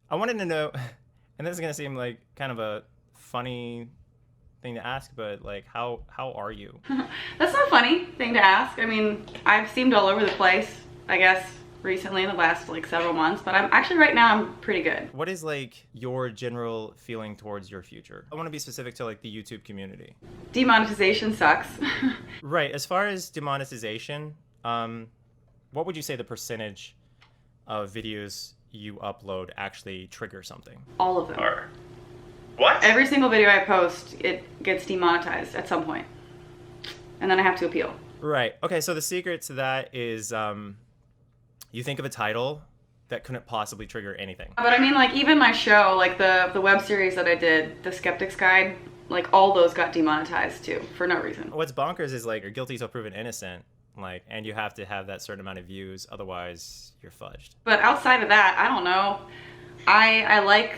I wanted to know, and this is gonna seem like kind of a funny thing to ask, but like, how are you? That's not a funny thing to ask. I mean, I've seemed all over the place, I guess, recently in the last like several months, but I'm actually right now I'm pretty good. What is like your general feeling towards your future? I want to be specific to like the YouTube community. Demonetization sucks. Right. As far as demonetization, what would you say the percentage of videos you upload actually trigger something? All of them. Or what? Every single video I post, it gets demonetized at some point. And then I have to appeal. Right. Okay, so the secret to that is you think of a title that couldn't possibly trigger anything. But I mean, like, even my show, like the web series that I did, The Skeptic's Guide, like, all those got demonetized too, for no reason. What's bonkers is like you're guilty till proven innocent, like, and you have to have that certain amount of views, otherwise you're fudged. But outside of that, I don't know. I like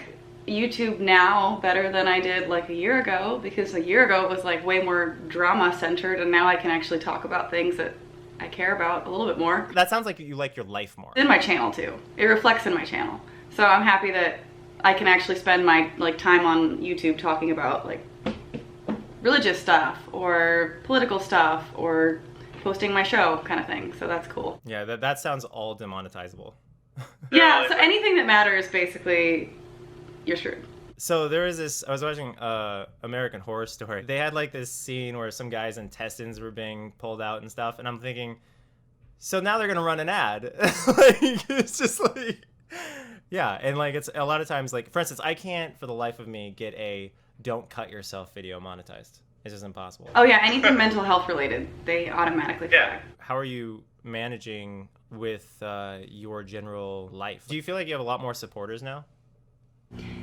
YouTube now better than I did like a year ago, because a year ago it was like way more drama centered, and now I can actually talk about things that I care about a little bit more. That sounds like you like your life more. In my channel too. It reflects in my channel. So I'm happy that I can actually spend my like time on YouTube talking about like religious stuff or political stuff or posting my show kind of thing. So that's cool. Yeah, that sounds all demonetizable. Yeah, so anything that matters, basically, you're screwed. So there was this, I was watching American Horror Story. They had like this scene where some guy's intestines were being pulled out and stuff, and I'm thinking, so now they're gonna run an ad. Like, it's just like, yeah, and like it's a lot of times, like, for instance, I can't for the life of me get a "don't cut yourself" video monetized. It's just impossible. Oh yeah, anything mental health related, they automatically flag. How are you managing with your general life? Do you feel like you have a lot more supporters now?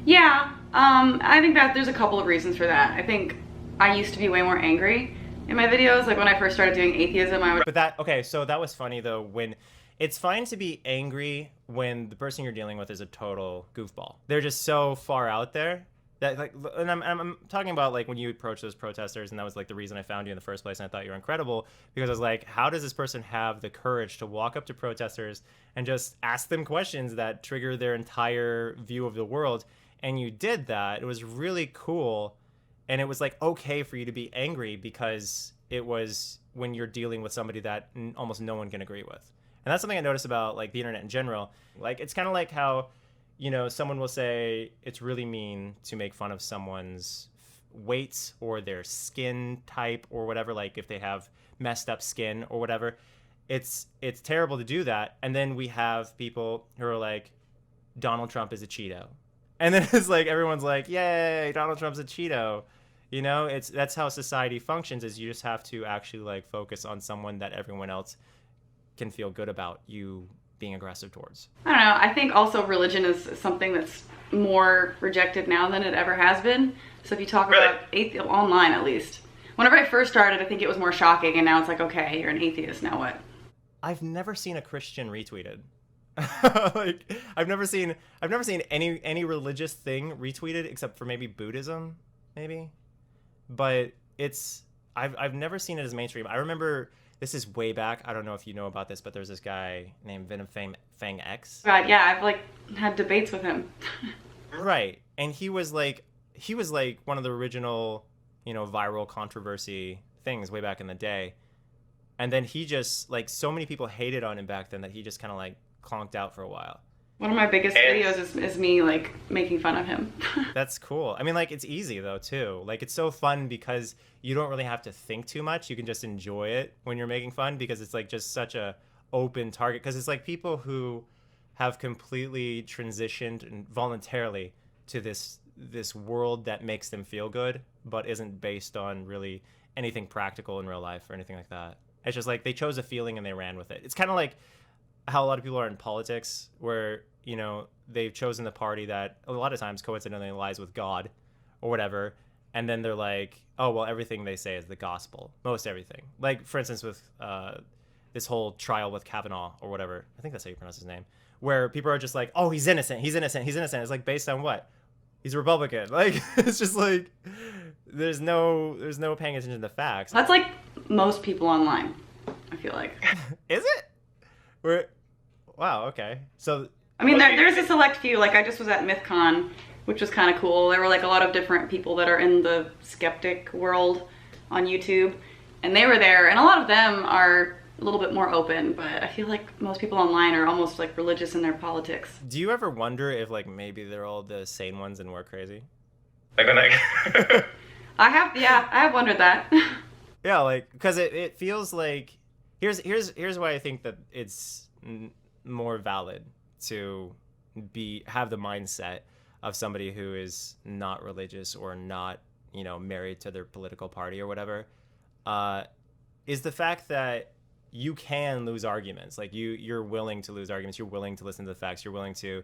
Yeah, I think that there's a couple of reasons for that. I think I used to be way more angry in my videos. Like when I first started doing atheism, I would... But that, okay, so that was funny though, when it's fine to be angry when the person you're dealing with is a total goofball. They're just so far out there that, like, and I'm talking about like when you approach those protesters, and that was like the reason I found you in the first place, and I thought you were incredible, because I was like, how does this person have the courage to walk up to protesters and just ask them questions that trigger their entire view of the world? And you did that. It was really cool, and it was like okay for you to be angry, because it was when you're dealing with somebody that almost no one can agree with. And that's something I noticed about like the internet in general. Like, it's kind of like how, you know, someone will say it's really mean to make fun of someone's weight or their skin type or whatever, like if they have messed up skin or whatever. It's terrible to do that. And then we have people who are like, Donald Trump is a Cheeto. And then it's like everyone's like, yay, Donald Trump's a Cheeto. You know, that's how society functions, is you just have to actually like focus on someone that everyone else can feel good about you being aggressive towards. I don't know. I think also religion is something that's more rejected now than it ever has been. So if you talk about atheism online, at least. Whenever I first started, I think it was more shocking, and now it's like, okay, you're an atheist, now what? I've never seen a Christian retweeted. Like, I've never seen any religious thing retweeted except for maybe Buddhism, maybe. But I've never seen it as mainstream. I remember, this is way back, I don't know if you know about this, but there's this guy named Venom Fang X. God, yeah, I've like had debates with him. Right. And he was like one of the original, you know, viral controversy things way back in the day. And then he just, like, so many people hated on him back then that he just kind of like conked out for a while. One of my biggest videos is me like making fun of him. That's cool. I mean, like, it's easy though too. Like, it's so fun because you don't really have to think too much. You can just enjoy it when you're making fun, because it's like just such a open target, because it's like people who have completely transitioned and voluntarily to this world that makes them feel good but isn't based on really anything practical in real life or anything like that. It's just like they chose a feeling and they ran with it. It's kind of like how a lot of people are in politics, where, you know, they've chosen the party that a lot of times coincidentally lies with God or whatever, and then they're like, oh, well, everything they say is the gospel. Most everything. Like, for instance, with this whole trial with Kavanaugh or whatever, I think that's how you pronounce his name, where people are just like, oh, he's innocent, he's innocent, he's innocent. It's like, based on what? He's a Republican. Like, it's just like, there's no paying attention to the facts. That's like most people online, I feel like. Is it? Wow, okay. So I mean, there's a select few. Like, I just was at MythCon, which was kind of cool. There were like a lot of different people that are in the skeptic world on YouTube, and they were there, and a lot of them are a little bit more open, but I feel like most people online are almost like religious in their politics. Do you ever wonder if like maybe they're all the sane ones and we're crazy? Like when I have wondered that. Yeah, like, because it feels like here's why I think that it's more valid to have the mindset of somebody who is not religious or not, you know, married to their political party or whatever, is the fact that you can lose arguments. Like you're willing to lose arguments. You're willing to listen to the facts. You're willing to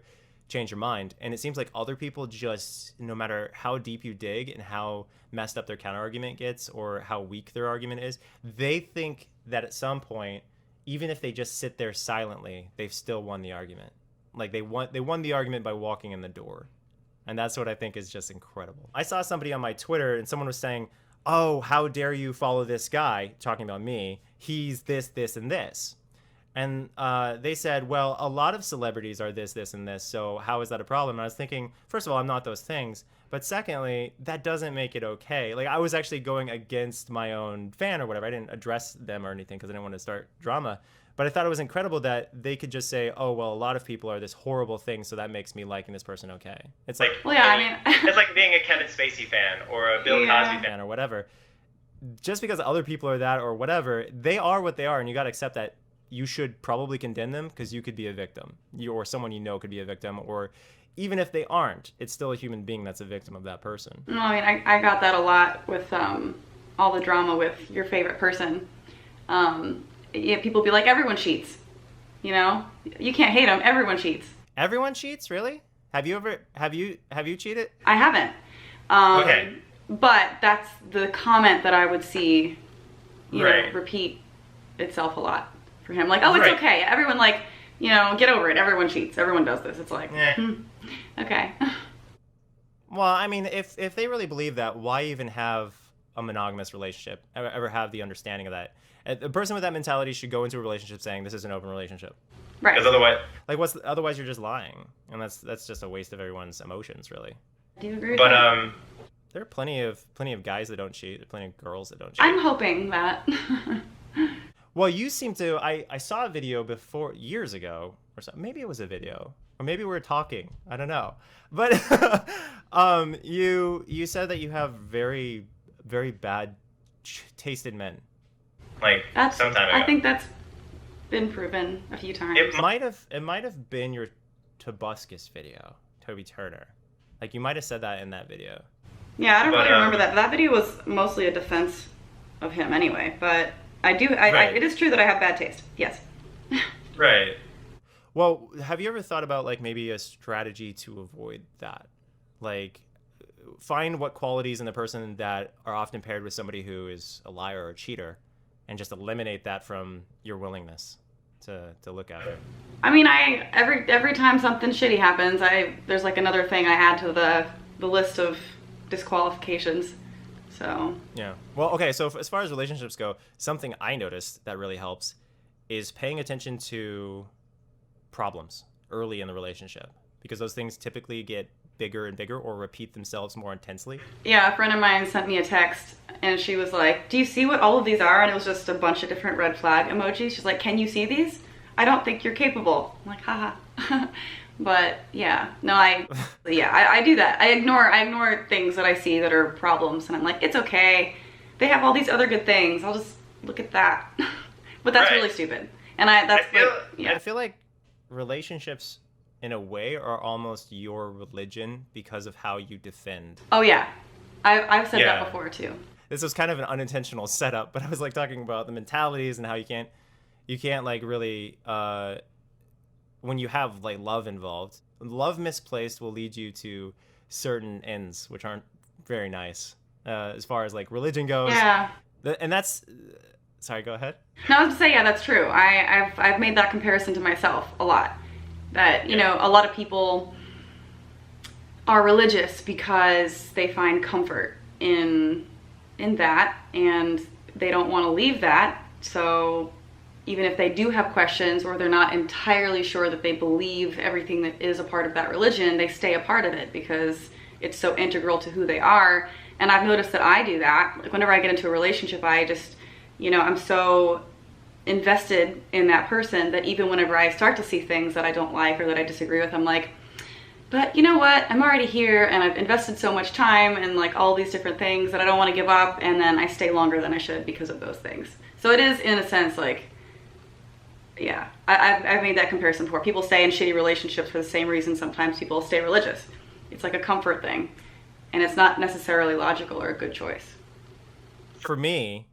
change your mind. And it seems like other people just, no matter how deep you dig and how messed up their counter argument gets or how weak their argument is, they think that at some point, even if they just sit there silently, they've still won the argument. Like they won the argument by walking in the door. And that's what I think is just incredible. I saw somebody on my Twitter and someone was saying, oh, how dare you follow this guy, talking about me. He's this, this, and this. And they said, well, a lot of celebrities are this, this, and this, so how is that a problem? And I was thinking, first of all, I'm not those things. But secondly, that doesn't make it okay. Like, I was actually going against my own fan or whatever. I didn't address them or anything because I didn't want to start drama. But I thought it was incredible that they could just say, oh, well, a lot of people are this horrible thing, so that makes me liking this person okay. It's like, well, yeah, I mean... it's like being a Kevin Spacey fan or a Bill Cosby fan or whatever. Just because other people are that or whatever, they are what they are, and you got to accept that you should probably condemn them because you could be a victim. Or someone you know could be a victim, or even if they aren't, it's still a human being that's a victim of that person. No, I mean, I got that a lot with all the drama with your favorite person. Yeah, people be like, everyone cheats. You know, you can't hate them. Everyone cheats. Everyone cheats, really? Have you cheated? I haven't. Okay. But that's the comment that I would see, you Right. know, repeat itself a lot for him. Like, oh, it's okay. Everyone, like, you know, get over it. Everyone cheats. Everyone does this. It's like, okay. Well, I mean, if they really believe that, why even have a monogamous relationship? Ever have the understanding of that? A person with that mentality should go into a relationship saying this is an open relationship. Right. Because otherwise, Like, otherwise you're just lying, and that's just a waste of everyone's emotions, really. Do you agree with but that? There are plenty of guys that don't cheat. There are plenty of girls that don't cheat. I'm hoping that. Well, you seem to. I saw a video before years ago, or so. Maybe it was a video, or maybe we were talking. I don't know. But you said that you have very, very bad taste in men. like some time ago. I think that's been proven a few times. It might have been your Tobuscus video, Toby Turner. Like you might have said that in that video. Yeah, I don't really remember that. That video was mostly a defense of him anyway, but it is true that I have bad taste. Yes. Right. Well, have you ever thought about like maybe a strategy to avoid that? Like find what qualities in the person that are often paired with somebody who is a liar or a cheater and just eliminate that from your willingness to look at it. I mean, every time something shitty happens, there's like another thing I add to the list of disqualifications. So yeah. Well, okay. So as far as relationships go, something I noticed that really helps is paying attention to problems early in the relationship, because those things typically get bigger and bigger or repeat themselves more intensely. Yeah, a friend of mine sent me a text and she was like, do you see what all of these are? And it was just a bunch of different red flag emojis. She's like, can you see these? I don't think you're capable. I'm like, haha. But yeah, no, I do that. I ignore things that I see that are problems, and I'm like, it's okay. They have all these other good things. I'll just look at that. But that's really stupid. And I feel like relationships in a way are almost your religion because of how you defend. Oh yeah. I've said that before too. This was kind of an unintentional setup, but I was like talking about the mentalities and how you can't like really when you have like love involved, love misplaced will lead you to certain ends which aren't very nice as far as like religion goes. Yeah. And that's sorry, go ahead. No, I was to say, yeah, that's true. I've made that comparison to myself a lot. That, you know, a lot of people are religious because they find comfort in that, and they don't want to leave that. So even if they do have questions or they're not entirely sure that they believe everything that is a part of that religion, they stay a part of it because it's so integral to who they are. And I've noticed that I do that. Like whenever I get into a relationship, I just, I'm so invested in that person that even whenever I start to see things that I don't like or that I disagree with, I'm like, but you know what? I'm already here and I've invested so much time and like all these different things that I don't want to give up, and then I stay longer than I should because of those things. So it is, in a sense, like, yeah, I've made that comparison before. People stay in shitty relationships for the same reason sometimes people stay religious. It's like a comfort thing, and it's not necessarily logical or a good choice. For me,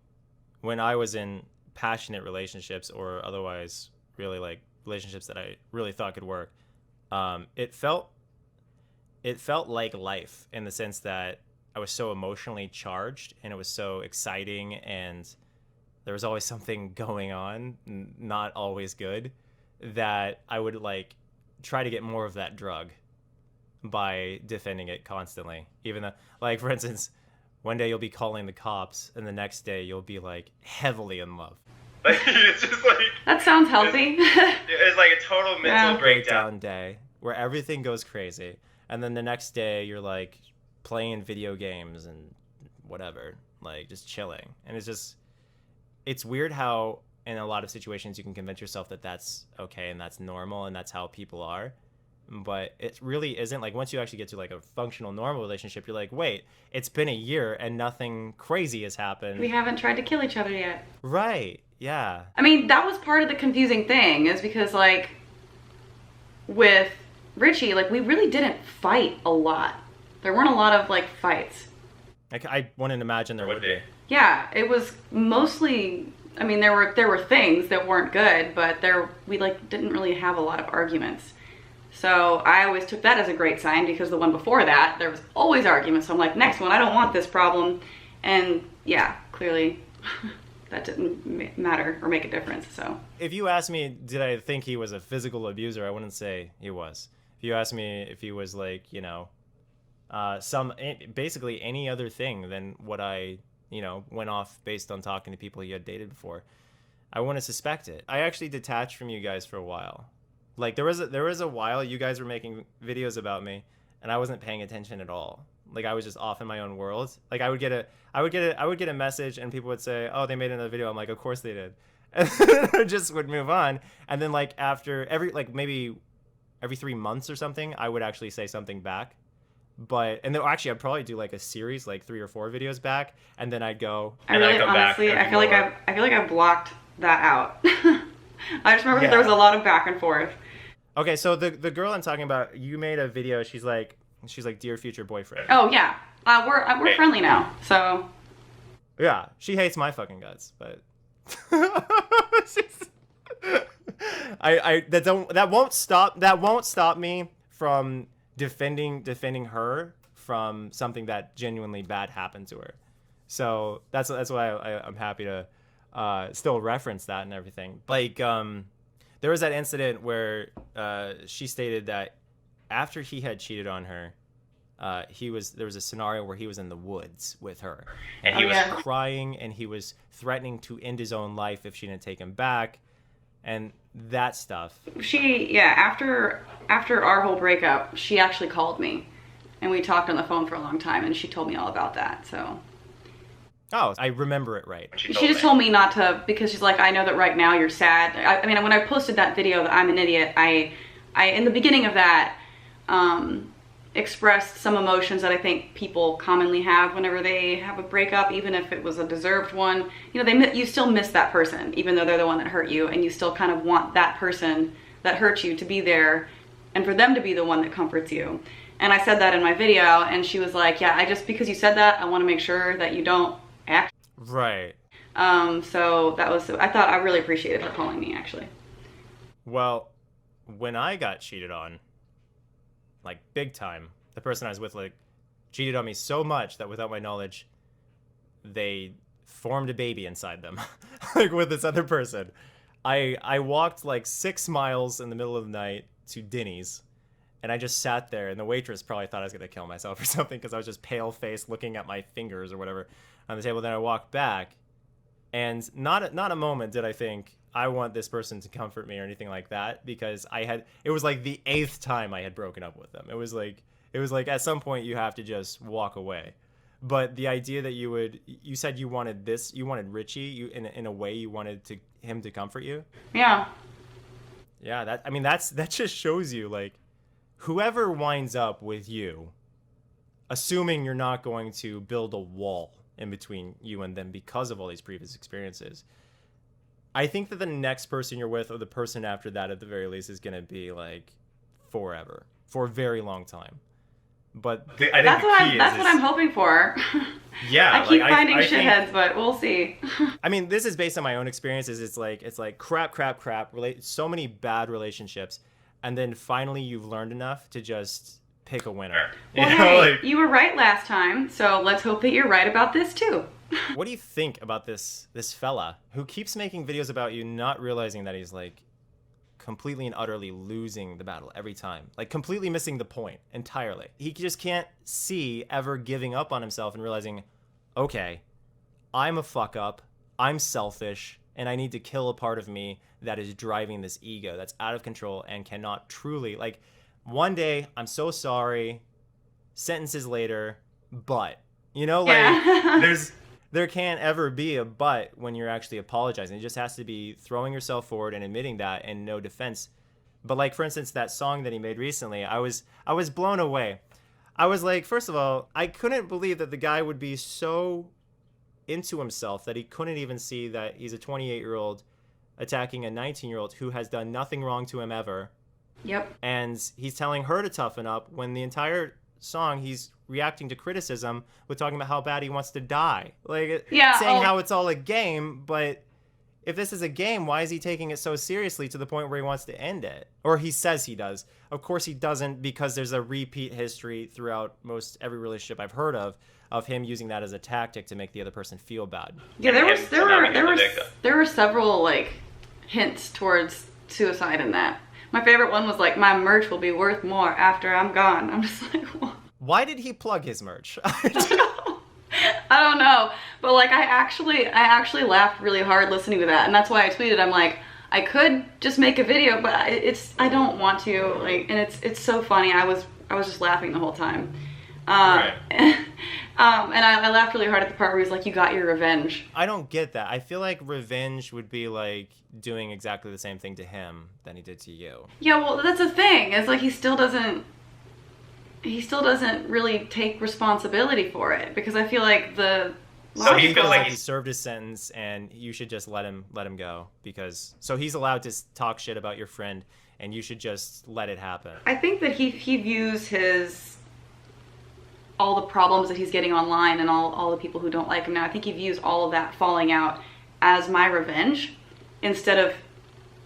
when I was in passionate relationships or otherwise really like relationships that I really thought could work, it felt like life in the sense that I was so emotionally charged and it was so exciting and there was always something going on, not always good, that I would like try to get more of that drug by defending it constantly. Even though, like, for instance, one day you'll be calling the cops and the next day you'll be like heavily in love. Like, it's just like, that sounds healthy. It's like a total mental breakdown day where everything goes crazy, and then the next day you're like playing video games and whatever, like just chilling. And it's weird how in a lot of situations you can convince yourself that that's okay and that's normal and that's how people are, but it really isn't. Like once you actually get to like a functional normal relationship, you're like, wait, it's been a year and nothing crazy has happened. We haven't tried to kill each other yet. Right. Yeah. I mean, that was part of the confusing thing, is because like with Richie, like we really didn't fight a lot. There weren't a lot of like fights. I wouldn't imagine there would be. Yeah, it was mostly, I mean, there were things that weren't good, but we like didn't really have a lot of arguments. So I always took that as a great sign, because the one before that, there was always arguments. So I'm like, next one, I don't want this problem. And yeah, clearly that didn't matter or make a difference. So if you ask me, did I think he was a physical abuser, I wouldn't say he was. If you ask me if he was like, basically any other thing than what I, went off based on talking to people he had dated before, I wouldn't suspect it. I actually detached from you guys for a while. Like there was a while you guys were making videos about me and I wasn't paying attention at all. Like I was just off in my own world. Like I would get a message and people would say, "Oh, they made another video." I'm like, "Of course they did." And I just would move on. And then like after maybe every 3 months or something, I would actually say something back. And then actually I'd probably do like a series, like 3 or 4 videos back, and then I'd go. I really, honestly, I feel like I blocked that out. I just remember there was a lot of back and forth. Okay, so the girl I'm talking about, you made a video. She's like, "Dear future boyfriend." Oh yeah, we're friendly now. So. Yeah, she hates my fucking guts, but. That won't stop me from defending her from something that genuinely bad happened to her. So that's why I'm happy to still reference that and everything. Like there was that incident where she stated that after he had cheated on her, there was a scenario where he was in the woods with her and he was crying and he was threatening to end his own life if she didn't take him back. And that stuff. After our whole breakup, she actually called me and we talked on the phone for a long time and she told me all about that. So. Oh, I remember it right. She just told me not to, because she's like, I know that right now you're sad. I mean, when I posted that video that I'm an idiot, I in the beginning of that, expressed some emotions that I think people commonly have whenever they have a breakup, even if it was a deserved one. You still miss that person, even though they're the one that hurt you, and you still kind of want that person that hurt you to be there and for them to be the one that comforts you. And I said that in my video, and she was like, yeah, because you said that, I want to make sure that you don't act. Right. So I really appreciated her calling me, actually. Well, when I got cheated on, like big time, the person I was with like cheated on me so much that without my knowledge, they formed a baby inside them, like with this other person. I walked like 6 miles in the middle of the night to Denny's, and I just sat there, and the waitress probably thought I was gonna kill myself or something because I was just pale faced looking at my fingers or whatever on the table. Then I walked back, And not a moment did I think I want this person to comfort me or anything like that, because it was like the 8th time I had broken up with them. It was like at some point you have to just walk away. But the idea that you said you wanted Richie, in a way you wanted him to comfort you. Yeah. Yeah, that just shows you, like, whoever winds up with you, assuming you're not going to build a wall in between you and them because of all these previous experiences, I think that the next person you're with, or the person after that at the very least, is going to be like forever, for a very long time. But that's what I'm hoping for. Yeah, I keep finding shitheads, but we'll see. I mean, this is based on my own experiences. It's like crap. So many bad relationships, and then finally you've learned enough to just pick a winner. Well, you were right last time, so let's hope that you're right about this too. What do you think about this fella who keeps making videos about you, not realizing that he's like completely and utterly losing the battle every time, like completely missing the point entirely? He just can't see ever giving up on himself and realizing, okay, I'm a fuck up, I'm selfish, and I need to kill a part of me that is driving this ego that's out of control and cannot truly, like, one day I'm so sorry, sentences later, but, you know, like, yeah. there can't ever be a but when you're actually apologizing. It just has to be throwing yourself forward and admitting that, and no defense. But, like, for instance, that song that he made recently, I was blown away. I was like, first of all, I couldn't believe that the guy would be so into himself that he couldn't even see that he's a 28-year-old attacking a 19-year-old who has done nothing wrong to him ever. Yep. And he's telling her to toughen up, when the entire song he's reacting to criticism with talking about how bad he wants to die, like, saying how it's all a game. But if this is a game, why is he taking it so seriously to the point where he wants to end it? Or he says he does. Of course he doesn't, because there's a repeat history throughout most every relationship I've heard of him using that as a tactic to make the other person feel bad. Yeah, there were several, like, hints towards suicide in that. My favorite one was like, my merch will be worth more after I'm gone. I'm just like, what? Why did he plug his merch? I don't know. But, like, I actually laughed really hard listening to that. And that's why I tweeted, I'm like, I could just make a video, but I don't want to. Like, and it's so funny. I was just laughing the whole time. Right. And I laughed really hard at the part where he's like, you got your revenge. I don't get that. I feel like revenge would be like doing exactly the same thing to him than he did to you. Yeah, well, that's the thing. It's like he still doesn't really take responsibility for it, because I feel like So he feels like he served his sentence, and you should just let him go, because so he's allowed to talk shit about your friend, and you should just let it happen. I think that he views all the problems that he's getting online and all the people who don't like him now, I think he views all of that falling out as my revenge instead of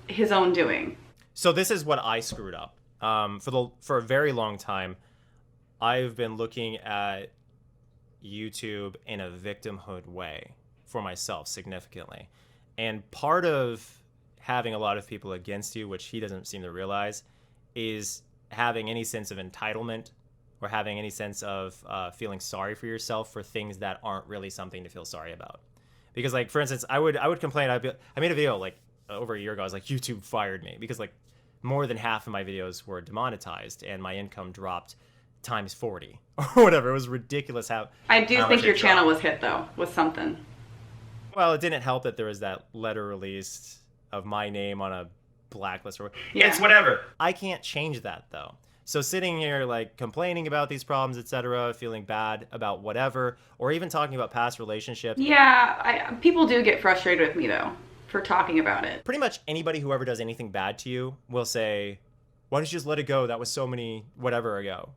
his own doing. So this is what I screwed up. For a very long time, I've been looking at YouTube in a victimhood way for myself significantly. And part of having a lot of people against you, which he doesn't seem to realize, is having any sense of entitlement, or having any sense of feeling sorry for yourself for things that aren't really something to feel sorry about. Because, like, for instance, I would complain. I made a video like over a year ago. I was like, YouTube fired me because, like, more than half of my videos were demonetized and my income dropped times 40 or whatever. It was ridiculous how I do think your channel was hit though with something. Well, it didn't help that there was that letter released of my name on a blacklist. Yeah. It's whatever. I can't change that though. So sitting here, like, complaining about these problems, etc., feeling bad about whatever, or even talking about past relationships. Yeah, people do get frustrated with me, though, for talking about it. Pretty much anybody who ever does anything bad to you will say, why don't you just let it go? That was so many whatever ago.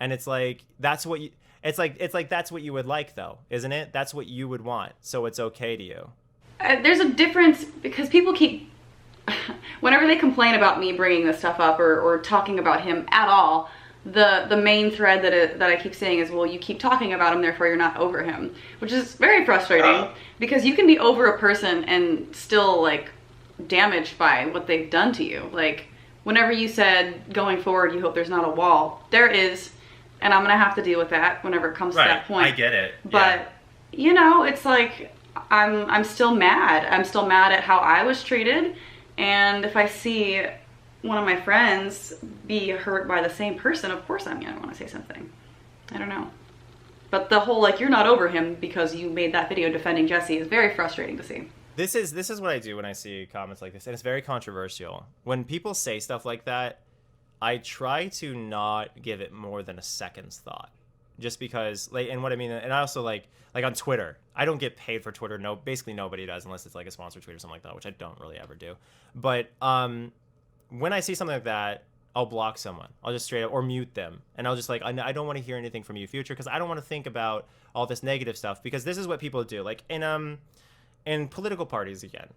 And it's like, that's what you... It's like that's what you would like, though, isn't it? That's what you would want, so it's okay to you. There's a difference, because people keep... Whenever they complain about me bringing this stuff up or talking about him at all, the main thread that I keep saying is, well, you keep talking about him, therefore you're not over him, which is very frustrating because you can be over a person and still, like, damaged by what they've done to you. Like, whenever you said going forward you hope there's not a wall, there is, and I'm gonna have to deal with that whenever it comes to that point. I get it. But you know, it's like, I'm still mad. I'm still mad at how I was treated. And if I see one of my friends be hurt by the same person, of course I'm gonna want to say something. I don't know. But the whole, like, you're not over him because you made that video defending Jesse is very frustrating to see. This is what I do when I see comments like this, and it's very controversial. When people say stuff like that, I try to not give it more than a second's thought. Just because, like, and what I mean, and I also like on Twitter, I don't get paid for Twitter. No, basically nobody does unless it's like a sponsored tweet or something like that, which I don't really ever do. But when I see something like that, I'll block someone. I'll just straight up or mute them, and I'll just like, I don't want to hear anything from you, future, because I don't want to think about all this negative stuff. Because this is what people do, like in political parties again,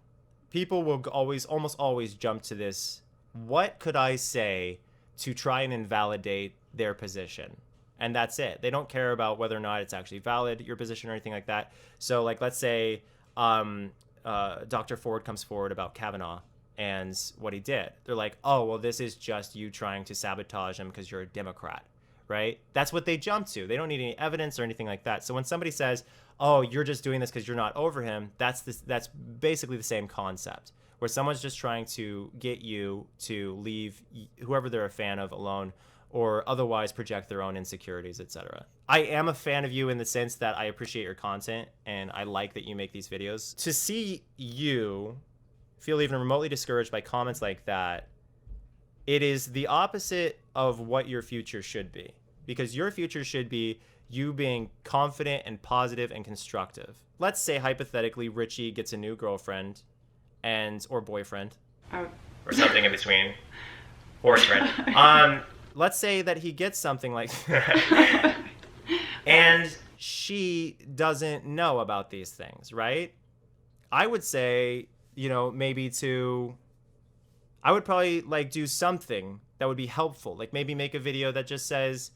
people will almost always jump to this: what could I say to try and invalidate their position? And that's it. They don't care about whether or not it's actually valid, your position or anything like that. So, like, let's say Dr. Ford comes forward about Kavanaugh and what he did. They're like, oh, well, this is just you trying to sabotage him because you're a Democrat, right? That's what they jump to. They don't need any evidence or anything like that. So when somebody says, oh, you're just doing this because you're not over him, that's basically the same concept, where someone's just trying to get you to leave whoever they're a fan of alone, or otherwise project their own insecurities, etc. I am a fan of you in the sense that I appreciate your content and I like that you make these videos. To see you feel even remotely discouraged by comments like that, it is the opposite of what your future should be. Because your future should be you being confident and positive and constructive. Let's say hypothetically Richie gets a new girlfriend or boyfriend. Or something in between. Or friend. Let's say that he gets something like and she doesn't know about these things, right? I would say, maybe I would probably like do something that would be helpful. Like maybe make a video that just says,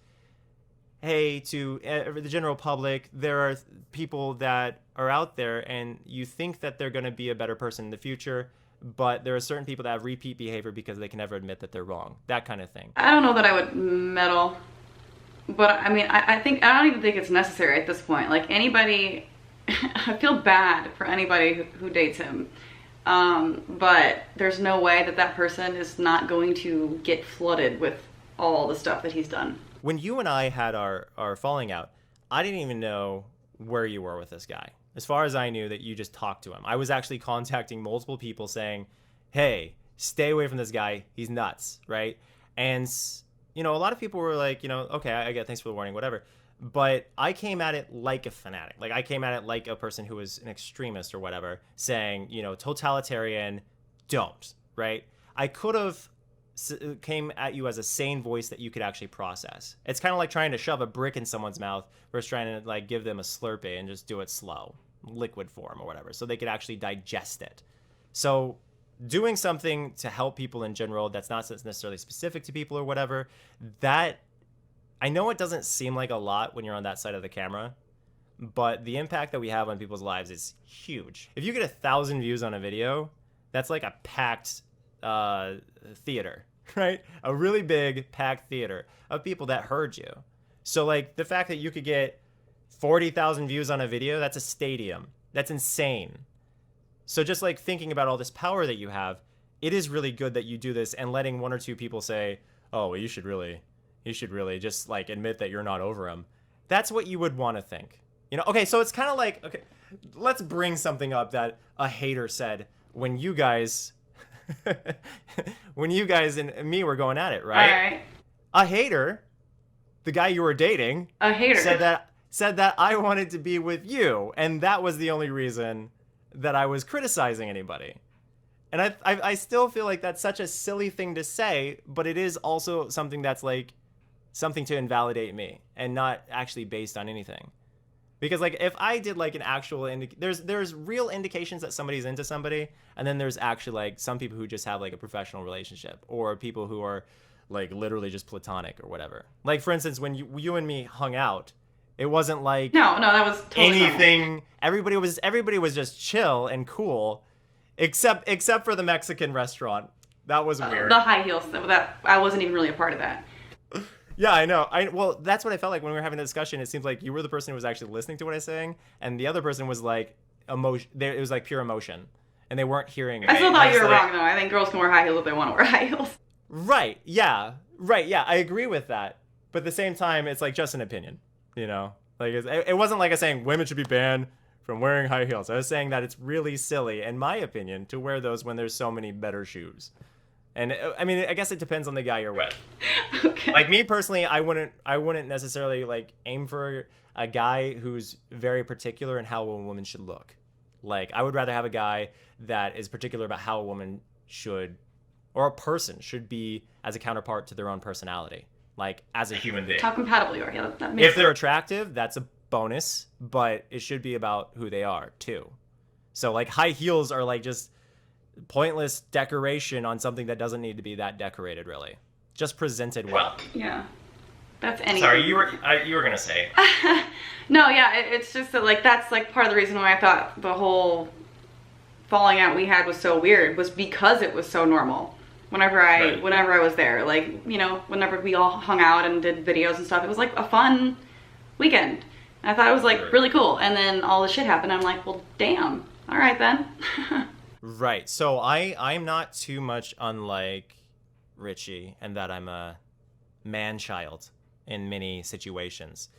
hey, to the general public, there are people that are out there and you think that they're going to be a better person in the future, but there are certain people that have repeat behavior because they can never admit that they're wrong. That kind of thing. I don't know that I would meddle, but I mean, I don't even think it's necessary at this point. Like anybody, I feel bad for anybody who dates him, but there's no way that person is not going to get flooded with all the stuff that he's done. When you and I had our falling out, I didn't even know where you were with this guy. As far as I knew, that you just talked to him. I was actually contacting multiple people saying, hey, stay away from this guy. He's nuts, right? And, a lot of people were like, okay, I get, thanks for the warning, whatever. But I came at it like a fanatic. Like I came at it like a person who was an extremist or whatever, saying, totalitarian, don't, right? I could have came at you as a sane voice that you could actually process. It's kind of like trying to shove a brick in someone's mouth versus trying to like give them a Slurpee and just do it slow, liquid form or whatever, so they could actually digest it. So doing something to help people in general that's not necessarily specific to people or whatever, that I know it doesn't seem like a lot when you're on that side of the camera, but the impact that we have on people's lives is huge. If you get 1,000 views on a video, that's like a packed theater, right? A really big packed theater of people that heard you. So like the fact that you could get 40,000 views on a video, that's a stadium. That's insane. So just like thinking about all this power that you have, it is really good that you do this, and letting one or two people say, oh, well, you should really just like admit that you're not over him. That's what you would want to think. Okay, so it's kind of like, okay, let's bring something up that a hater said when you guys and me were going at it, right? All right. A hater, the guy you were dating, said that I wanted to be with you, and that was the only reason that I was criticizing anybody. And I still feel like that's such a silly thing to say, but it is also something that's like something to invalidate me and not actually based on anything. Because like if I did like an actual there's real indications that somebody's into somebody, and then there's actually like some people who just have like a professional relationship, or people who are like literally just platonic or whatever. Like for instance, when you and me hung out, it wasn't like no, that was totally anything. normal. Everybody was just chill and cool, except for the Mexican restaurant. That was weird. The high heels, that I wasn't even really a part of that. Yeah, I know. Well, that's what I felt like when we were having a discussion. It seems like you were the person who was actually listening to what I was saying, and the other person was like, emotion. It was like pure emotion, and they weren't hearing. I still thought you It's were like- wrong though. I think girls can wear high heels if they want to wear high heels. Right. Yeah. Right. Yeah. I agree with that. But at the same time, it's like just an opinion. You know, like it wasn't like I saying women should be banned from wearing high heels. I was saying that it's really silly, in my opinion, to wear those when there's so many better shoes. And I mean, I guess it depends on the guy you're with. Okay. Like me personally, I wouldn't necessarily like aim for a guy who's very particular in how a woman should look. Like I would rather have a guy that is particular about how a woman should, or a person should be as a counterpart to their own personality. Like as a human being. How compatible you are. Yeah, that makes If they're sense. attractive, that's a bonus, but it should be about who they are too. So like high heels are like just pointless decoration on something that doesn't need to be that decorated, really. Just presented well. Yeah. That's anything. Sorry, you were gonna say. No, yeah, it's just that like that's like part of the reason why I thought the whole falling out we had was so weird was because it was so normal. Whenever I was there, like, you know, whenever we all hung out and did videos and stuff, it was like a fun weekend. And I thought it was like really cool. And then all this shit happened. I'm like, well, damn. All right then. Right. So I'm not too much unlike Richie in that I'm a man-child in many situations.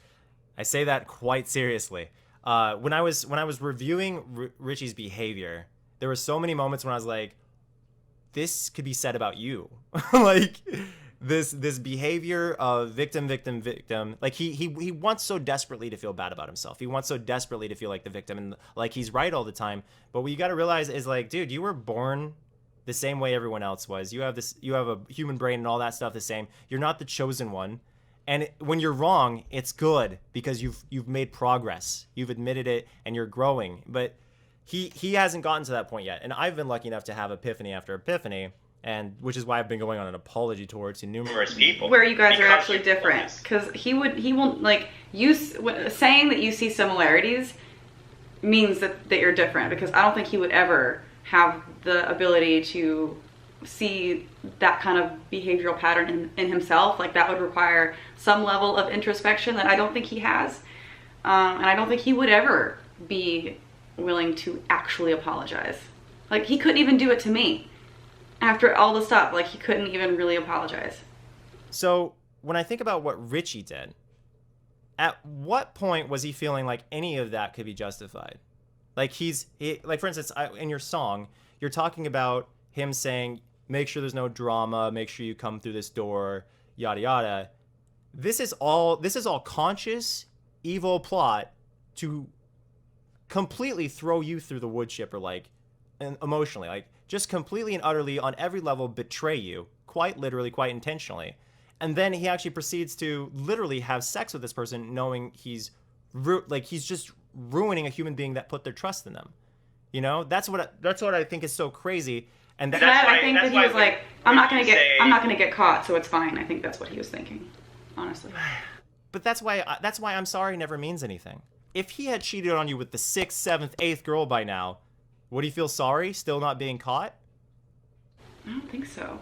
I say that quite seriously. When I was reviewing Richie's behavior, there were so many moments when I was like, this could be said about you. Like this behavior of victim. Like he wants so desperately to feel bad about himself. He wants so desperately to feel like the victim and like he's right all the time. But what you got to realize is like, dude, you were born the same way everyone else was. You have a human brain and all that stuff the same. You're not the chosen one. And when you're wrong, it's good because you've made progress. You've admitted it and you're growing. But he hasn't gotten to that point yet. And I've been lucky enough to have ephany after epiphany, and which is why I've been going on an apology tour to numerous people. Where you guys are actually different. Because he won't, like, saying that you see similarities means that you're different. Because I don't think he would ever have the ability to see that kind of behavioral pattern in himself. Like, that would require some level of introspection that I don't think he has. And I don't think he would ever be willing to actually apologize. Like, he couldn't even do it to me. After all the stuff, like, he couldn't even really apologize. So when I think about what Richie did, at what point was he feeling like any of that could be justified? Like like for instance, in your song, you're talking about him saying, make sure there's no drama, make sure you come through this door, yada yada. This is all conscious, evil plot to completely throw you through the wood chipper, like, and emotionally, like, just completely and utterly on every level betray you, quite literally, quite intentionally. And then he actually proceeds to literally have sex with this person, knowing he's just ruining a human being that put their trust in them. You know, that's what I think is so crazy. And I think that he was like, I'm not gonna get caught, so it's fine. I think that's what he was thinking, honestly. But that's why I'm sorry never means anything. If he had cheated on you with the 6th, 7th, 8th girl by now, would he feel sorry still not being caught? I don't think so.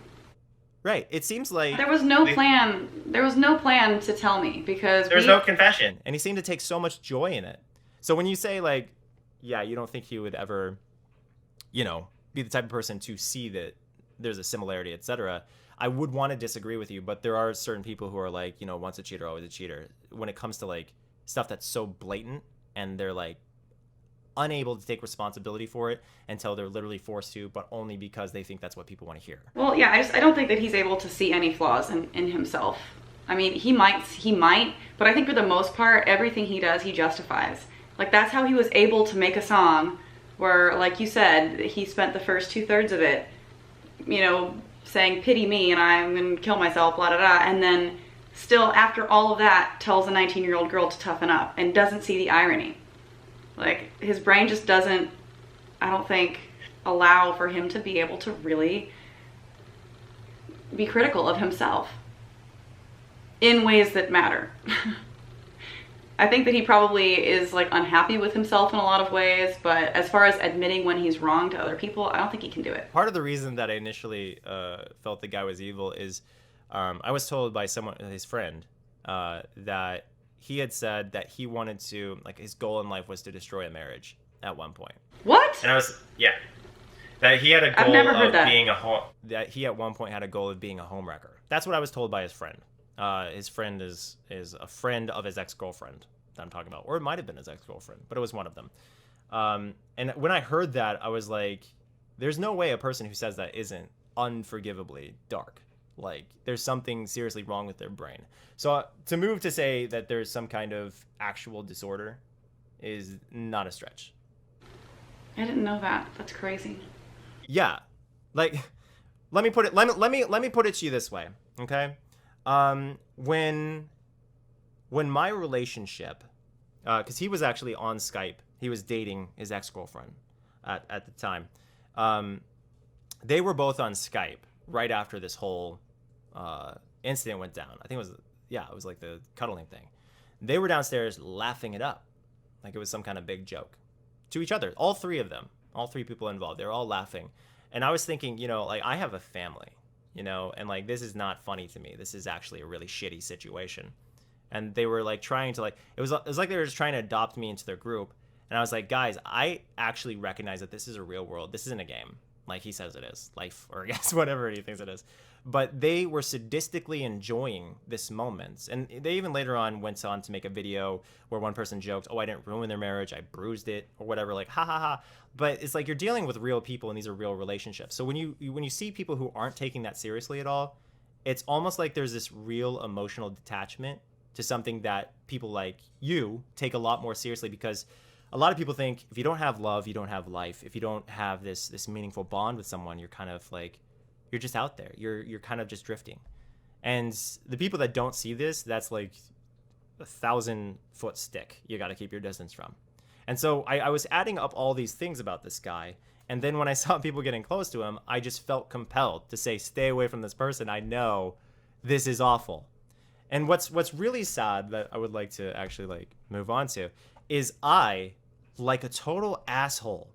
Right. It seems like there was no plan. There was no plan to tell me because there was no confession, and he seemed to take so much joy in it. So when you say like, yeah, you don't think he would ever, you know, be the type of person to see that there's a similarity, etc. I would want to disagree with you, but there are certain people who are like, you know, once a cheater, always a cheater. When it comes to like stuff that's so blatant and they're like unable to take responsibility for it until they're literally forced to, but only because they think that's what people want to hear. Well, yeah, I don't think that he's able to see any flaws in himself. I mean, he might, but I think for the most part, everything he does, he justifies. Like, that's how he was able to make a song where, like you said, he spent the first 2/3 of it, you know, saying, pity me and I'm gonna kill myself, blah, blah, blah, and then still, after all of that, tells a 19-year-old girl to toughen up and doesn't see the irony. Like, his brain just doesn't, I don't think, allow for him to be able to really be critical of himself in ways that matter. I think that he probably is, like, unhappy with himself in a lot of ways, but as far as admitting when he's wrong to other people, I don't think he can do it. Part of the reason that I initially felt the guy was evil is I was told by someone, his friend, that he had said that he wanted to, like, his goal in life was to destroy a marriage. at one point. What? And that he had a goal I've never heard of that. being a home. That he at one point had a goal of being a homewrecker. That's what I was told by his friend. His friend is a friend of his ex-girlfriend that I'm talking about, or it might have been his ex-girlfriend, but it was one of them. And when I heard that, I was like, there's no way a person who says that isn't unforgivably dark. Like, there's something seriously wrong with their brain. So to move to say that there's some kind of actual disorder is not a stretch. I didn't know that. That's crazy. Yeah, like, let me put it put it to you this way, okay? When my relationship, because he was actually on Skype, he was dating his ex-girlfriend at the time. They were both on Skype right after this whole incident went down. I think it was like the cuddling thing. They were downstairs laughing it up, like it was some kind of big joke to each other. All three of them, all three people involved, they were all laughing. And I was thinking, like, I have a family, and like, this is not funny to me. This is actually a really shitty situation. And they were like trying to, like, it was like they were just trying to adopt me into their group. And I was like, guys, I actually recognize that this is a real world. This isn't a game, like he says it is, life, or I guess whatever he thinks it is. But they were sadistically enjoying this moment. And they even later on went on to make a video where one person joked, oh, I didn't ruin their marriage, I bruised it, or whatever, like, ha ha ha. But it's like, you're dealing with real people, and these are real relationships. So when you see people who aren't taking that seriously at all, it's almost like there's this real emotional detachment to something that people like you take a lot more seriously, because a lot of people think if you don't have love, you don't have life. If you don't have this meaningful bond with someone, you're kind of like, you're just out there. You're kind of just drifting. And the people that don't see this, that's like a 1,000-foot stick you got to keep your distance from. And so I was adding up all these things about this guy. And then when I saw people getting close to him, I just felt compelled to say, stay away from this person. I know this is awful. And what's really sad that I would like to actually like move on to is I, like a total asshole,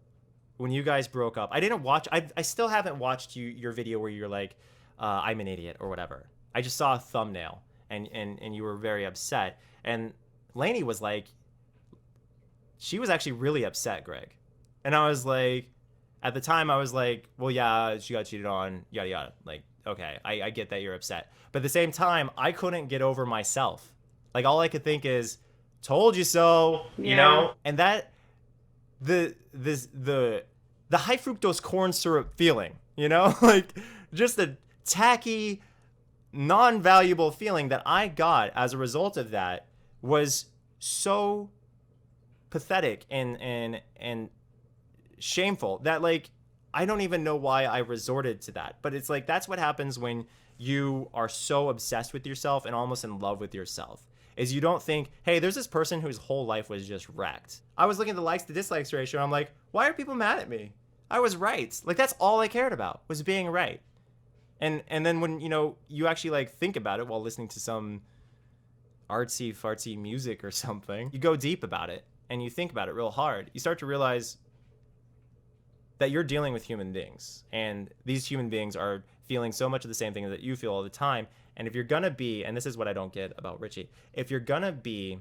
when you guys broke up, I didn't watch, I still haven't watched your video where you're like, I'm an idiot or whatever. I just saw a thumbnail and you were very upset. And Lainey was like, she was actually really upset, Greg. And I was like, at the time I was like, well, yeah, she got cheated on, yada, yada. Like, okay, I get that you're upset. But at the same time, I couldn't get over myself. Like, all I could think is, told you so, and that, the high fructose corn syrup feeling, like just a tacky, non-valuable feeling that I got as a result of that was so pathetic and shameful that, like, I don't even know why I resorted to that. But it's like, that's what happens when you are so obsessed with yourself and almost in love with yourself. Is you don't think, hey, there's this person whose whole life was just wrecked. I was looking at the likes to dislikes ratio. I'm like, why are people mad at me? I was right. Like, that's all I cared about, was being right. And then when, you actually like think about it while listening to some artsy fartsy music or something, you go deep about it and you think about it real hard. You start to realize that you're dealing with human beings, and these human beings are feeling so much of the same thing that you feel all the time. And if you're gonna be, and this is what I don't get about Richie, if you're gonna be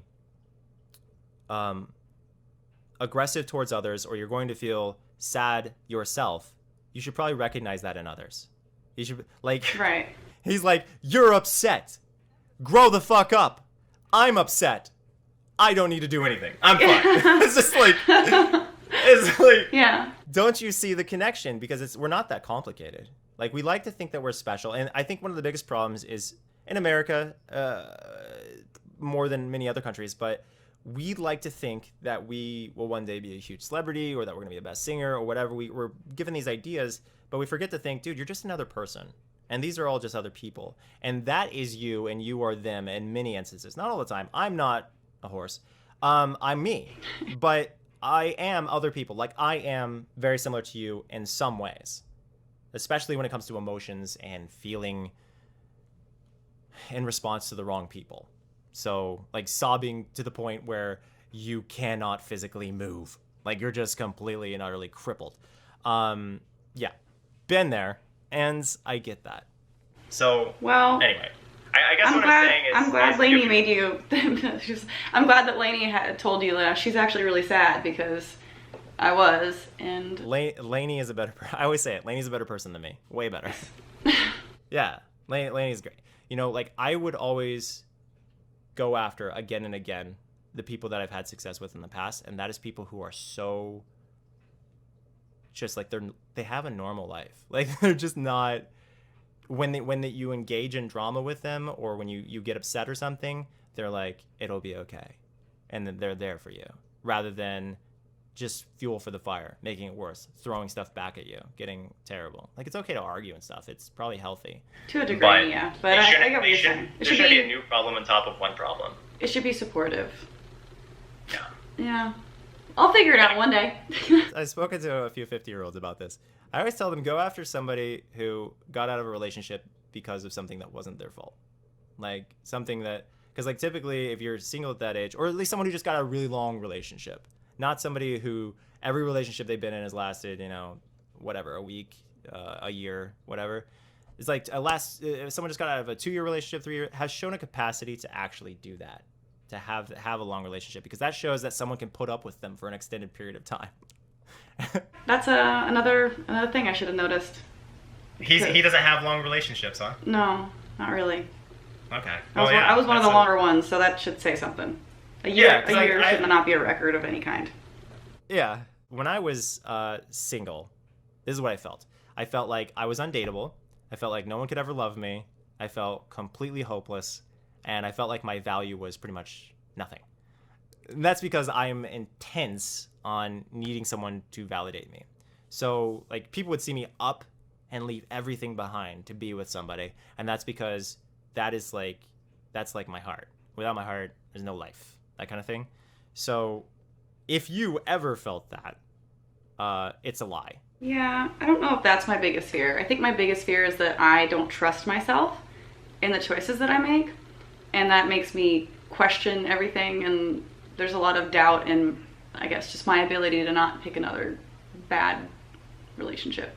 aggressive towards others, or you're going to feel sad yourself, you should probably recognize that in others. You should, like, right. He's like, you're upset. Grow the fuck up. I'm upset. I don't need to do anything. I'm fine. It's just like, yeah. Don't you see the connection? Because we're not that complicated. Like, we like to think that we're special. And I think one of the biggest problems is in America, more than many other countries, but we like to think that we will one day be a huge celebrity, or that we're going to be the best singer, or whatever. We're given these ideas, but we forget to think, dude, you're just another person. And these are all just other people. And that is you, and you are them in many instances. Not all the time. I'm not a horse. I'm me. But I am other people. Like, I am very similar to you in some ways, especially when it comes to emotions and feeling in response to the wrong people. So, like, sobbing to the point where you cannot physically move. Like, you're just completely and utterly crippled. Yeah, been there, and I get that. So, well, anyway, I guess what I'm saying is... I'm glad Lainey made you... I'm glad that Lainey had told you that she's actually really sad, because I was, and Lainey is a better I always say it. Lainey's a better person than me. Way better. Yeah. Lainey's great. You know, like, I would always go after, again and again, the people that I've had success with in the past, and that is people who are so just like they have a normal life. Like, they're just not, when you engage in drama with them, or when you get upset or something, they're like, it'll be okay, and then they're there for you, rather than just fuel for the fire, making it worse, throwing stuff back at you, getting terrible. Like, it's okay to argue and stuff. It's probably healthy. To a degree, yeah. But I get what you're saying. There should be a new problem on top of one problem. It should be supportive. Yeah. Yeah. I'll figure it out one day. I've spoken to a few 50-year-olds about this. I always tell them, go after somebody who got out of a relationship because of something that wasn't their fault. Like, something that... Because, like, typically, if you're single at that age, or at least someone who just got a really long relationship, not somebody who every relationship they've been in has lasted, you know, whatever, a week, a year, whatever. It's like if someone just got out of a 2-year relationship, 3 year, has shown a capacity to actually do that, to have a long relationship, because that shows that someone can put up with them for an extended period of time. That's another thing I should have noticed. He doesn't have long relationships, huh? No, not really. Okay. I was one of the longer ones, so that should say something. A year should not be a record of any kind. Yeah. When I was single, this is what I felt. I felt like I was undateable. I felt like no one could ever love me. I felt completely hopeless. And I felt like my value was pretty much nothing. And that's because I'm intense on needing someone to validate me. So, like, people would see me up and leave everything behind to be with somebody. And that's because that's like my heart. Without my heart, there's no life. That kind of thing. So if you ever felt that, it's a lie. Yeah, I don't know if that's my biggest fear. I think my biggest fear is that I don't trust myself in the choices that I make, and that makes me question everything, and there's a lot of doubt in, I guess, just my ability to not pick another bad relationship.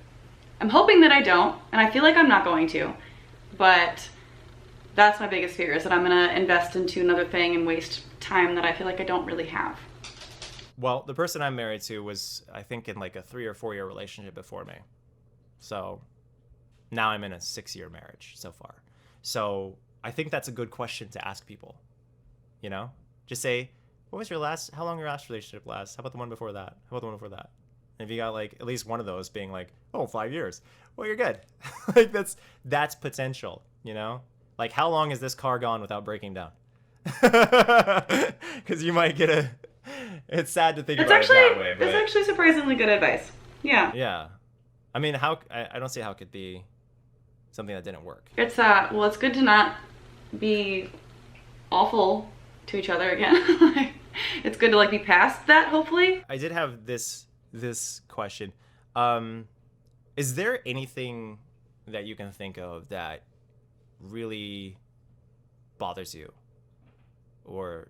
I'm hoping that I don't, and I feel like I'm not going to, but that's my biggest fear, is that I'm gonna invest into another thing and waste time that I feel like I don't really have. Well, the person I'm married to was, I think, in like a 3 or 4 year relationship before me. So now I'm in a 6-year marriage so far. So I think that's a good question to ask people. You know, just say, how long your last relationship last? How about the one before that? How about the one before that? And if you got like at least one of those being like, 5 years, well, you're good. Like, that's potential, you know? Like, how long has this car gone without breaking down? Because you might get it's sad to think about it that way. But... It's actually surprisingly good advice. Yeah. Yeah. I mean, I don't see how it could be something that didn't work. It's it's good to not be awful to each other again. It's good to like be past that, hopefully. I did have this question. Is there anything that you can think of that really bothers you or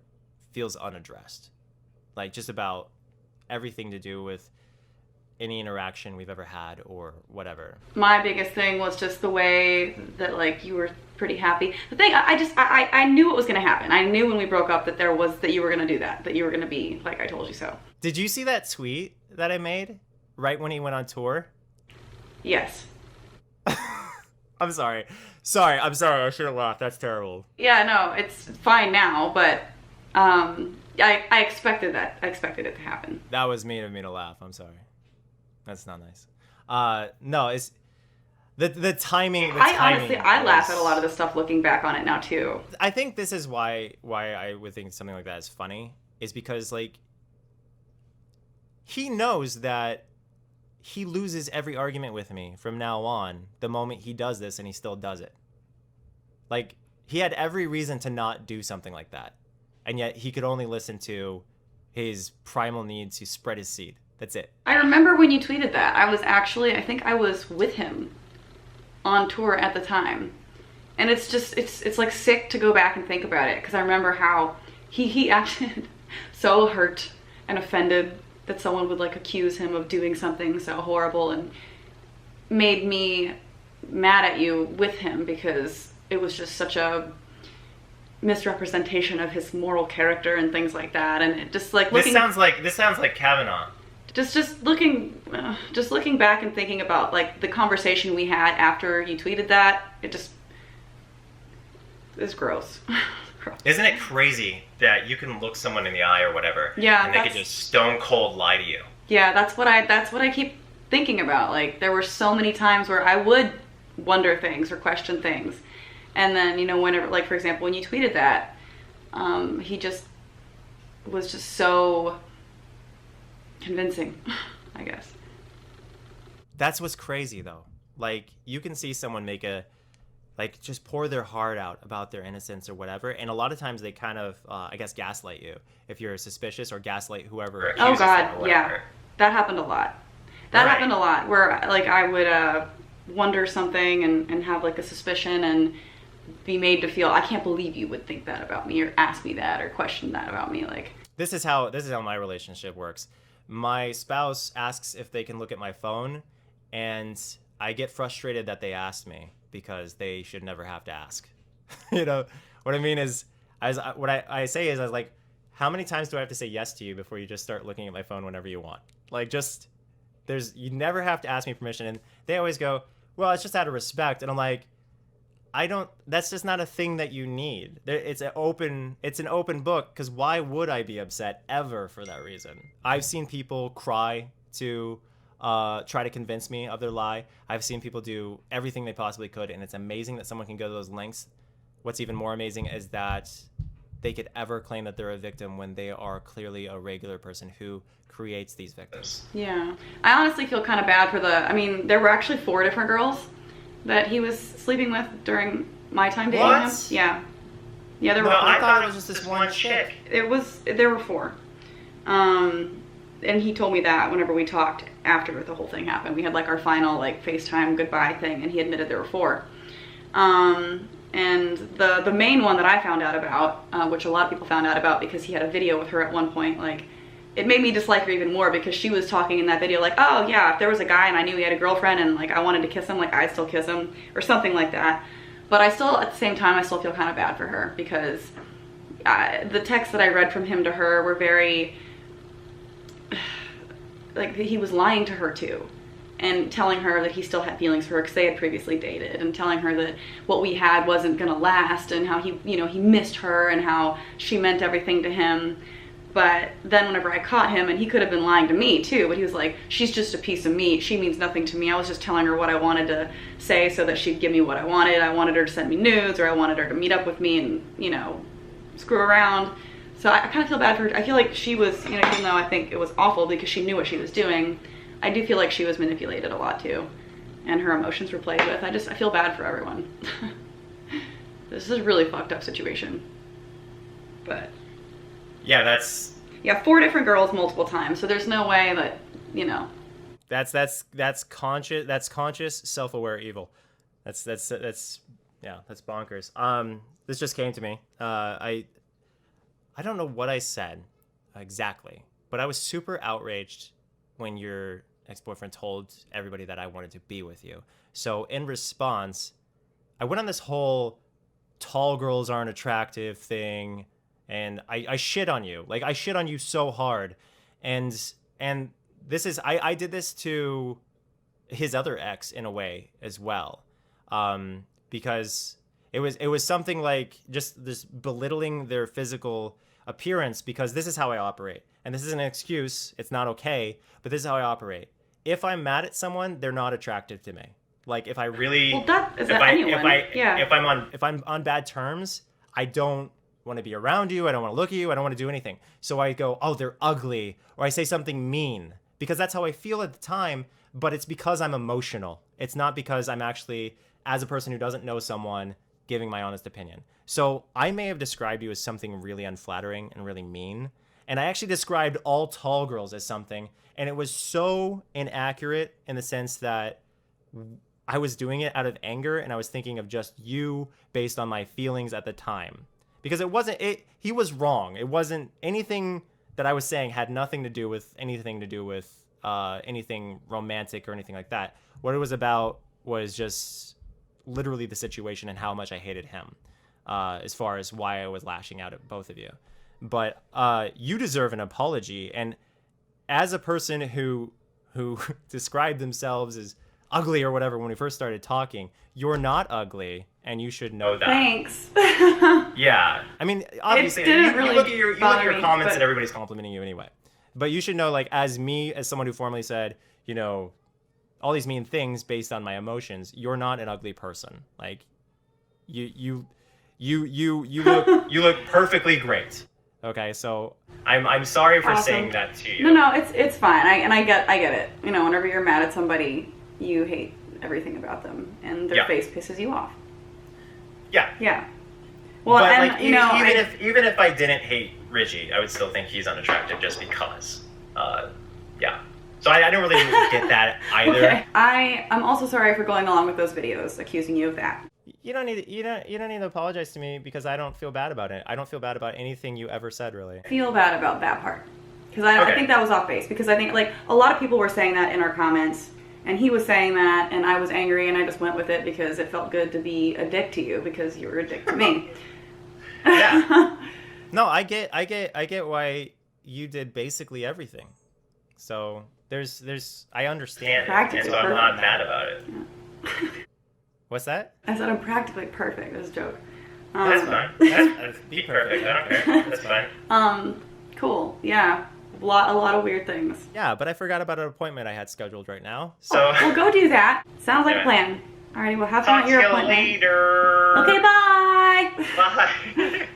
feels unaddressed? Like, just about everything to do with any interaction we've ever had or whatever. My biggest thing was just the way that, like, you were pretty happy. The thing, I knew what was going to happen. I knew when we broke up that that you were going to do that you were going to be like I told you so. Did you see that tweet that I made right when he went on tour? Yes. I'm sorry. I should have laughed. That's terrible. Yeah, no, it's fine now, but I expected that. I expected it to happen. That was mean of me to laugh. I'm sorry. That's not nice. No, it's the timing. I laugh at a lot of the stuff looking back on it now too. I think this is why I would think something like that is funny, is because, like, he knows that he loses every argument with me from now on the moment he does this, and he still does it. Like, he had every reason to not do something like that, and yet he could only listen to his primal need to spread his seed. That's it. I remember when you tweeted that. I think I was with him on tour at the time. And it's just, it's like sick to go back and think about it, because I remember how he acted so hurt and offended that someone would like accuse him of doing something so horrible, and made me mad at you with him because it was just such a misrepresentation of his moral character and things like that. And it just like this sounds like Kavanaugh. just looking back and thinking about like the conversation we had after you tweeted that, it just is gross. Gross. Isn't it crazy that you can look someone in the eye or whatever, Yeah, and they could just stone cold lie to you? Yeah, that's what I keep thinking about. Like, there were so many times where I would wonder things or question things, and then, you know, whenever, like, for example, when you tweeted that, he just was just so convincing, I guess. That's what's crazy, though. Like, you can see someone make like, just pour their heart out about their innocence or whatever, and a lot of times they kind of, I guess, gaslight you if you're suspicious, or gaslight whoever. Oh God, yeah, that happened a lot. That happened a lot, where, like, I would wonder something and have, like, a suspicion and be made to feel, I can't believe you would think that about me or ask me that or question that about me. Like, this is how my relationship works. My spouse asks if they can look at my phone, and I get frustrated that they asked me because they should never have to ask. You know what I mean is, what I say is, I was like, how many times do I have to say yes to you before you just start looking at my phone whenever you want? Like, just you never have to ask me permission. And they always go, well, it's just out of respect. And I'm like, that's just not a thing that you need. It's an open book, because why would I be upset ever for that reason? I've seen people cry to try to convince me of their lie. I've seen people do everything they possibly could, and it's amazing that someone can go to those lengths. What's even more amazing is that they could ever claim that they're a victim when they are clearly a regular person who creates these victims. Yeah. I honestly feel kind of bad for there were actually 4 different girls that he was sleeping with during my time dating him. Yeah. Yeah, there were 4. I thought it was just this one chick. There were 4. And he told me that whenever we talked after the whole thing happened. We had, like, our final, like, FaceTime goodbye thing, and he admitted there were 4. And the main one that I found out about, which a lot of people found out about because he had a video with her at one point, like, it made me dislike her even more because she was talking in that video like, oh yeah, if there was a guy and I knew he had a girlfriend and, like, I wanted to kiss him, like, I'd still kiss him, or something like that. But at the same time, I still feel kind of bad for her because the texts that I read from him to her were very, like, he was lying to her too, and telling her that he still had feelings for her because they had previously dated, and telling her that what we had wasn't gonna last, and how he missed her and how she meant everything to him. But then whenever I caught him, and he could have been lying to me too, but he was like, she's just a piece of meat, she means nothing to me, I was just telling her what I wanted to say so that she'd give me what I wanted. I wanted her to send me nudes, or I wanted her to meet up with me and, you know, screw around. So I kind of feel bad for her. I feel like she was, you know, even though I think it was awful because she knew what she was doing, I do feel like she was manipulated a lot too, and her emotions were played with. I feel bad for everyone. This is a really fucked up situation. But yeah, that's 4 different girls multiple times, so there's no way that, you know. That's conscious self-aware evil. That's bonkers. This just came to me. I don't know what I said exactly, but I was super outraged when your ex-boyfriend told everybody that I wanted to be with you. So in response, I went on this whole tall girls aren't attractive thing, and I shit on you. Like, I shit on you so hard. And this is, I did this to his other ex in a way as well. Because it was something like just this belittling their physical appearance, because this is how I operate. And this isn't an excuse, it's not okay, but this is how I operate. If I'm mad at someone, they're not attractive to me. Like, if I really, if I'm on bad terms, I don't want to be around you, I don't want to look at you, I don't want to do anything. So I go, oh, they're ugly, or I say something mean, because that's how I feel at the time, but it's because I'm emotional. It's not because I'm actually, as a person who doesn't know someone, giving my honest opinion. So I may have described you as something really unflattering and really mean, and I actually described all tall girls as something, and it was so inaccurate in the sense that I was doing it out of anger, and I was thinking of just you based on my feelings at the time. Because he was wrong. It wasn't anything that I was saying had nothing to do with anything romantic or anything like that. What it was about was just literally the situation and how much I hated him, as far as why I was lashing out at both of you. But you deserve an apology, and as a person who described themselves as ugly or whatever when we first started talking, you're not ugly, and you should know that. Thanks. Yeah. I mean, obviously, didn't you really look at your bother me, comments but- and everybody's complimenting you anyway. But you should know, like, as someone who formerly said, you know, all these mean things based on my emotions, you're not an ugly person. Like, you look perfectly great. Okay, so I'm sorry for saying that to you. No, it's fine. I get it. You know, whenever you're mad at somebody, you hate everything about them, and their face pisses you off. Yeah. Yeah. Well, but and like, you know, even if I didn't hate Richie, I would still think he's unattractive just because. Yeah. So I don't really get that either. Okay. I'm also sorry for going along with those videos accusing you of that. You don't need to apologize to me because I don't feel bad about it. I don't feel bad about anything you ever said, really. I feel bad about that part because I think that was off base, because I think like a lot of people were saying that in our comments, and he was saying that, and I was angry, and I just went with it because it felt good to be a dick to you because you were a dick to me. Yeah. No, I get why you did basically everything. So I understand. And so I'm not mad about it. What's that? I said I'm practically perfect. It was a joke. That's fine. That's be perfect. I don't care. That's fine. Cool. Yeah. A lot of weird things. Yeah, but I forgot about an appointment I had scheduled right now. So Well, go do that. Sounds like a plan. Alrighty, well, have fun talk at to your you appointment. later. Okay, bye. Bye.